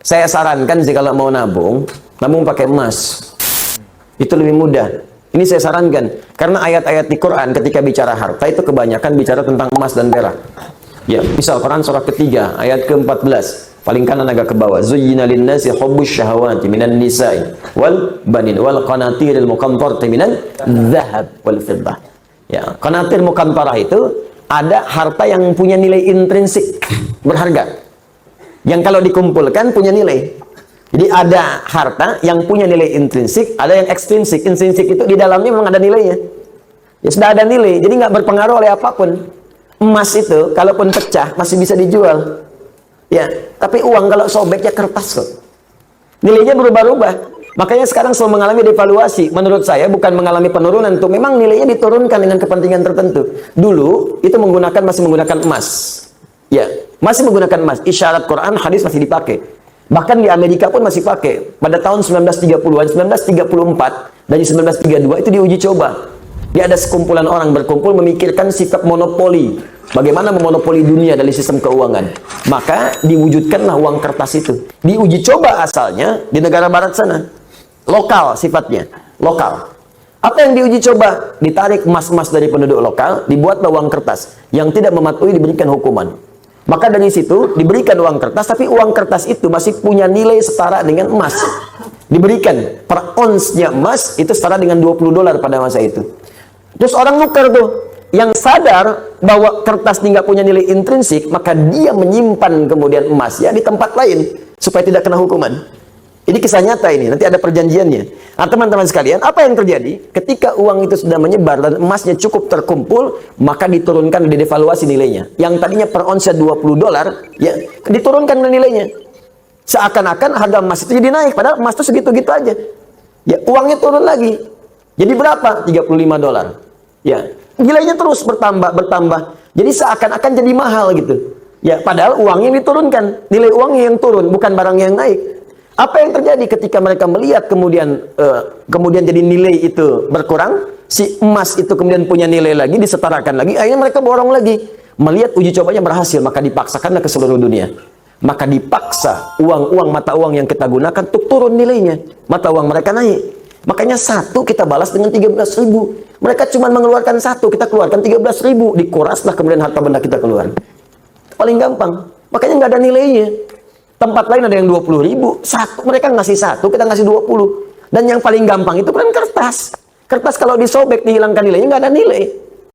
Saya sarankan sih kalau mau nabung pakai emas. Itu lebih mudah. Ini saya sarankan. Karena ayat-ayat di Quran ketika bicara harta itu kebanyakan bicara tentang emas dan perak. Ya, misal Quran surah ketiga, ayat ke-14. Paling kanan agak ke bawah. Zuyyina lin-nasi hubbus syahawati minan nisa'i wal banin wal qanatiril muqantarati minan dzahab wal fiddah. Ya, qanatir muqantarah itu ada harta yang punya nilai intrinsik, berharga. Yang kalau dikumpulkan punya nilai. Jadi ada harta yang punya nilai intrinsik, ada yang ekstrinsik. Intrinsik itu di dalamnya memang ada nilainya. Ya sudah ada nilai, jadi nggak berpengaruh oleh apapun. Emas itu, kalaupun pecah, masih bisa dijual. Ya, tapi uang kalau sobek ya kertas kok. Nilainya berubah-ubah. Makanya sekarang selalu mengalami devaluasi. Menurut saya bukan mengalami penurunan tuh, memang nilainya diturunkan dengan kepentingan tertentu. Dulu itu masih menggunakan emas. Ya, masih menggunakan emas. Isyarat Quran, hadis masih dipakai. Bahkan di Amerika pun masih pakai. Pada tahun 1930-an, 1934 dan 1932 itu diuji coba. Dia ada sekumpulan orang berkumpul memikirkan sifat monopoli. Bagaimana memonopoli dunia dari sistem keuangan. Maka diwujudkanlah uang kertas itu. Diuji coba asalnya di negara barat sana. Lokal sifatnya. Lokal. Apa yang diuji coba? Ditarik emas-emas dari penduduk lokal, dibuatlah uang kertas. Yang tidak mematuhi diberikan hukuman. Maka dari situ diberikan uang kertas, tapi uang kertas itu masih punya nilai setara dengan emas. Diberikan per onsnya emas itu setara dengan $20 pada masa itu. Terus orang nukar tuh, yang sadar bahwa kertas ini nggak punya nilai intrinsik, maka dia menyimpan kemudian emasnya di tempat lain supaya tidak kena hukuman. Ini kisah nyata ini, nanti ada perjanjiannya. Nah teman-teman sekalian, apa yang terjadi? Ketika uang itu sudah menyebar dan emasnya cukup terkumpul, maka diturunkan, didevaluasi nilainya. Yang tadinya per onsnya $20, ya diturunkan nilainya. Seakan-akan harga emas itu jadi naik, padahal emas itu segitu-gitu aja. Ya, uangnya turun lagi. Jadi berapa? $35. Ya, nilainya terus bertambah. Jadi seakan-akan jadi mahal gitu. Ya, padahal uangnya diturunkan, nilai uangnya yang turun, bukan barang yang naik. Apa yang terjadi ketika mereka melihat kemudian jadi nilai itu berkurang, si emas itu kemudian punya nilai lagi, disetarakan lagi, akhirnya mereka borong lagi. Melihat uji cobanya berhasil, maka dipaksakanlah ke seluruh dunia. Maka dipaksa uang-uang mata uang yang kita gunakan untuk turun nilainya. Mata uang mereka naik. Makanya satu kita balas dengan 13.000. Mereka cuma mengeluarkan satu, kita keluarkan 13.000. Dikuraslah kemudian harta benda kita keluar. Paling gampang. Makanya nggak ada nilainya. Tempat lain ada yang 20.000. Satu, mereka ngasih satu, kita ngasih 20. Dan yang paling gampang itu kan kertas. Kertas kalau disobek, dihilangkan nilainya, nggak ada nilai.